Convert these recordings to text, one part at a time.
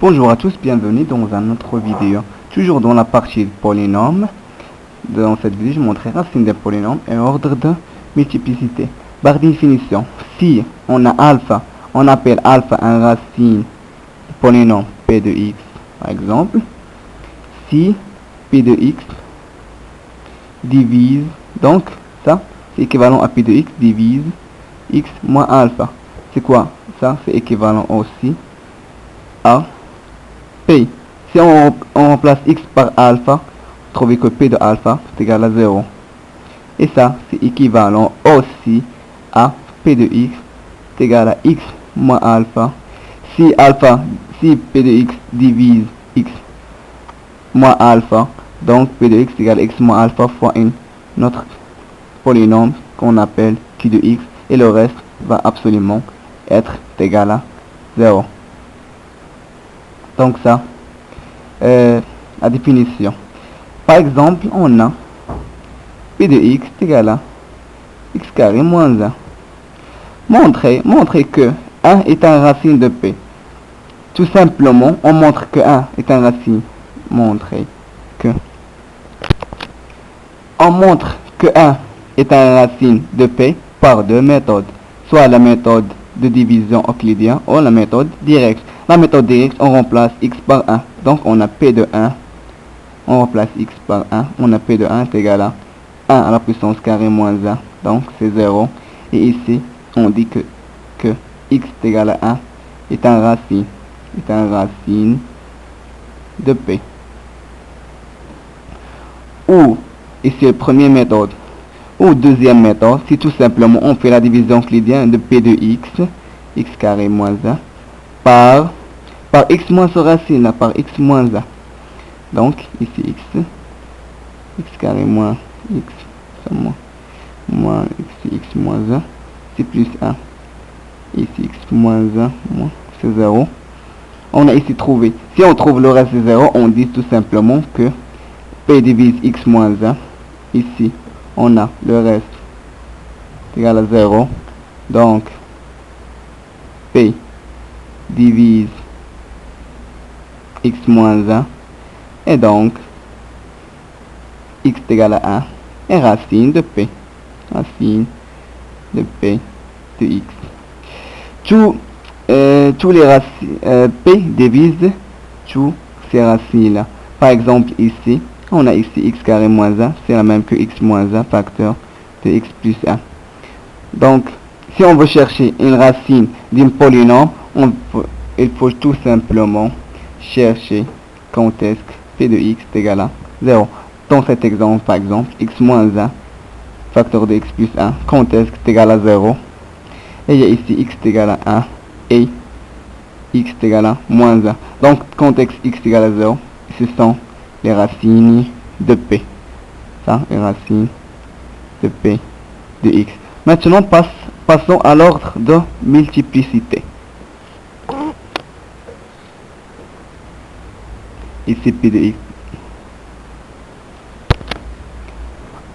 Bonjour à tous, bienvenue dans un autre vidéo. Toujours dans la partie polynôme. Dans cette vidéo, je montrerai racine des polynômes et ordre de multiplicité. Par définition, si on a alpha, on appelle alpha un racine du polynôme p de x, par exemple. Si p de x divise, donc ça c'est équivalent à p de x divise x moins alpha. C'est quoi ça? C'est équivalent aussi à P. Si on remplace x par alpha, trouvez que P de alpha est égal à 0. Et ça, c'est équivalent aussi à P de x est égal à x moins alpha. Si P de x divise x moins alpha, donc P de x est égal à x moins alpha fois notre polynôme qu'on appelle Q de x. Et le reste va absolument être égal à 0. Donc ça, la définition. Par exemple, on a P de x est égal à x carré moins 1. Montrez que 1 est un racine de P. Tout simplement, on montre que 1 est un racine. On montre que 1 est un racine de P par deux méthodes. Soit la méthode de division euclidienne ou la méthode directe. La méthode directe, on remplace x par 1. Donc on a P de 1. On remplace x par 1. On a P de 1 est égal à 1 à la puissance carré moins 1. Donc c'est 0. Et ici, on dit que x est égal à 1 est un racine de P. Ou, ici la première méthode. Ou deuxième méthode, si tout simplement on fait la division euclidienne de P de x carré moins 1, par x moins ce racine là, par x moins 1. Donc ici x carré moins x, moins x moins 1, c'est plus 1. Ici x moins 1, moins c'est 0. On a ici trouvé, si on trouve le reste de 0, on dit tout simplement que P divise x moins 1. Ici on a le reste égal à 0. Donc P divise x moins 1. Et donc x est égal à 1. Et racine de P. Racine de P de x. Tous les racines P divise tous ces racines là. Par exemple ici, on a ici x carré moins 1, c'est la même que x moins 1, facteur de x plus 1. Donc, si on veut chercher une racine d'un polynôme, il faut tout simplement chercher quand est-ce que P de x est égal à 0. Dans cet exemple, par exemple, x moins 1, facteur de x plus 1, quand est-ce que c'est égal à 0. Et il y a ici x est égal à 1 et x est égal à moins 1. Donc, quand x est égal à 0, ce sont les racines de P. Ça, les racines de P de x. Maintenant, passons à l'ordre de multiplicité. Ici, P de x.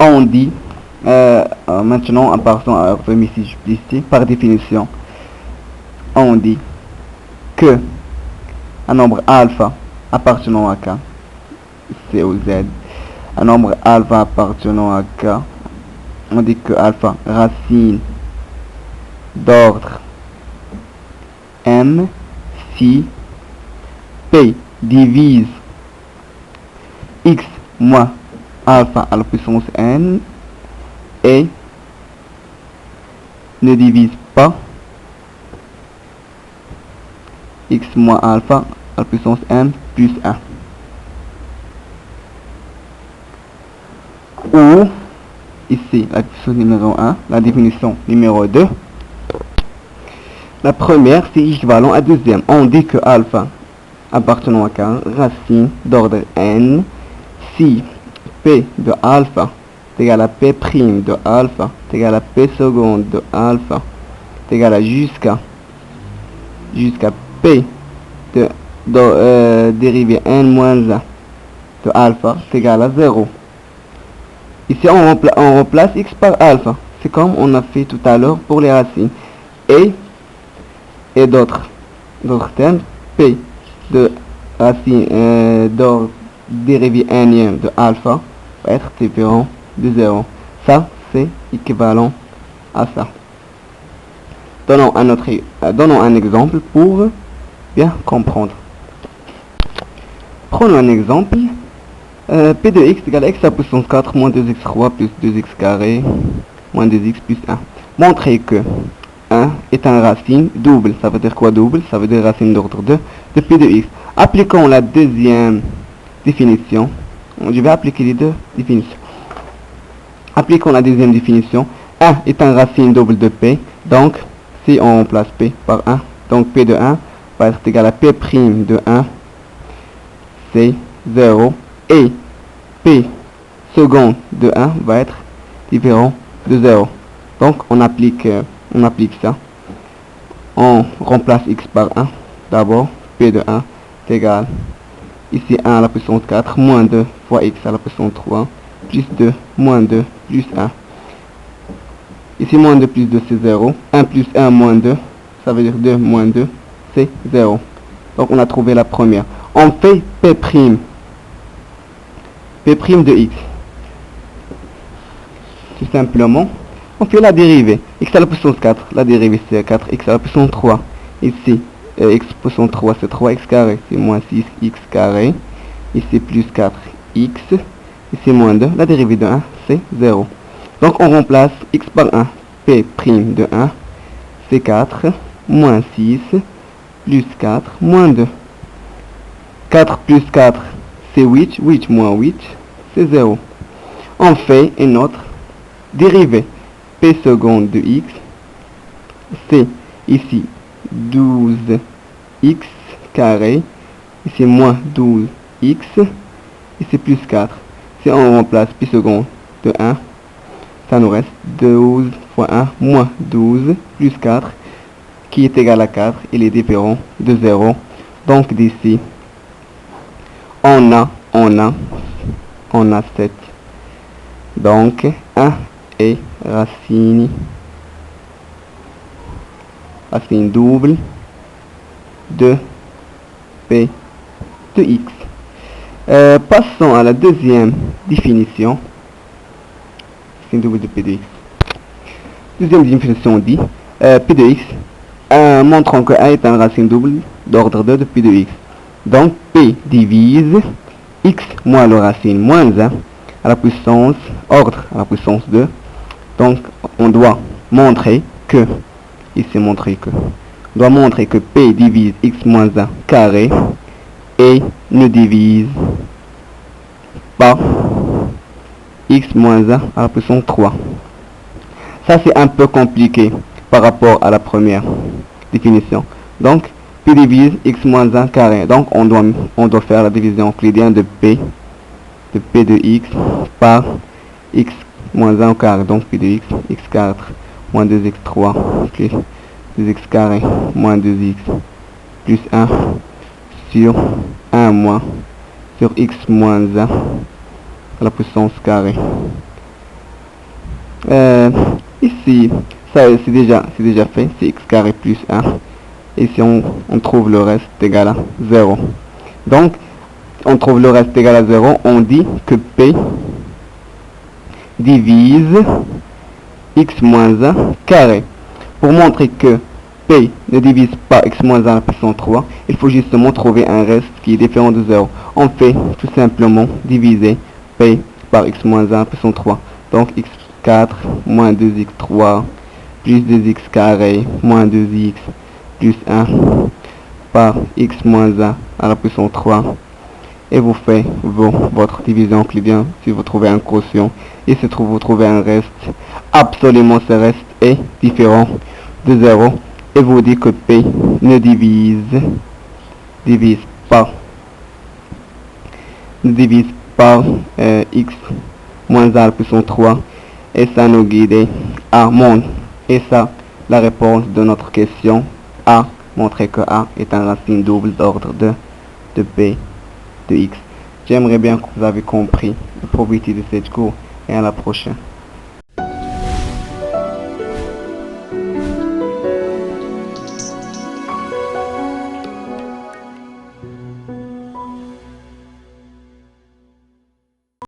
On dit, maintenant, en passant à l'ordre de multiplicité, par définition, on dit que un nombre alpha appartenant à K, C ou Z, un nombre alpha appartenant à K, on dit que alpha racine d'ordre M si P divise x moins alpha à la puissance n et ne divise pas x moins alpha à la puissance m plus 1. Ou, ici, la définition numéro 1, la définition numéro 2. La première, c'est équivalent à deuxième. On dit que alpha appartenant à K, racine d'ordre n, si P de alpha est égal à P' de alpha est égal à P seconde de alpha est égal à jusqu'à P de dérivée n moins 1 de alpha est égal à 0. Ici, on remplace x par alpha. C'est comme on a fait tout à l'heure pour les racines. Et d'autres termes, P de racine d'ordre dérivé énième de alpha va être différent de 0. Ça, c'est équivalent à ça. Donnons un exemple pour bien comprendre. Prenons un exemple. P de x égale x à la puissance 4 moins 2x3 plus 2x carré moins 2x plus 1. Montrez que 1 est un racine double. Ça veut dire quoi double? Ça veut dire racine d'ordre 2 de P de x. Appliquons la deuxième définition. Je vais appliquer les deux définitions. Appliquons la deuxième définition. 1 est un racine double de P. Donc, si on remplace P par 1, donc P de 1 va être égal à P' de 1, c'est 0. Et P seconde de 1 va être différent de 0. Donc, on applique ça. On remplace x par 1. D'abord, P de 1 est égal, ici 1 à la puissance 4, moins 2 fois x à la puissance 3, plus 2, moins 2, plus 1. Ici, moins 2 plus 2, c'est 0. 1 plus 1 moins 2, ça veut dire 2 moins 2, c'est 0. Donc, on a trouvé la première. On fait P' de x. Tout simplement, on fait la dérivée. X à la puissance 4, la dérivée c'est 4, x à la puissance 3. Ici, x puissance 3 c'est 3x carré, c'est moins 6x carré. Ici, plus 4x. Ici, moins 2, la dérivée de 1, c'est 0. Donc, on remplace x par 1. P' de 1, c'est 4, moins 6, plus 4, moins 2. 4 plus 4, c'est 8. 8 moins 8, c'est 0. On fait une autre dérivée. P seconde de x, c'est ici 12x carré. Ici, moins 12x. Ici, plus 4. Si on remplace pi seconde de 1, ça nous reste 12 fois 1 moins 12 plus 4 qui est égal à 4. Il est différent de 0. Donc d'ici, on a 7. Donc 1 est racine double de P de x. Passons à la deuxième définition. Racine double de P de x. Deuxième définition dit P de x, montrons que A est un racine double d'ordre 2 de P de x. Donc P divise x moins le racine moins 1 à la puissance ordre à la puissance 2. Donc on doit montrer que, ici montrer que, on doit montrer que P divise x moins 1 carré et ne divise pas x moins 1 à la puissance 3. Ça c'est un peu compliqué par rapport à la première définition. Donc P divise x moins 1 carré. Donc on doit faire la division euclidienne de P de x par x moins 1 au carré. Donc P de x, x4 moins 2x3 plus 2x carré moins 2x plus 1 sur 1 moins sur x moins 1 à la puissance carrée. Ici, ça c'est déjà fait, c'est x carré plus 1. Et si on trouve le reste égal à 0. Donc, on trouve le reste égal à 0, on dit que P divise x moins 1 carré. Pour montrer que P ne divise pas x moins 1 à la puissance 3, il faut justement trouver un reste qui est différent de 0. On fait tout simplement diviser P par x moins 1 à la puissance 3. Donc x4 moins 2x3 plus 2x carré moins 2x plus 1 par x moins 1 à la puissance 3. Et vous faites votre division euclidienne si vous trouvez un quotient. Et si vous trouvez un reste, absolument ce reste est différent de 0. Et vous dites que P ne divise pas x moins 1 à la puissance 3. Et ça nous guide à monde. Et ça, la réponse de notre question A, montrer que A est un racine double d'ordre 2 de P de x. J'aimerais bien que vous avez compris la probabilité de cette cours et à la prochaine.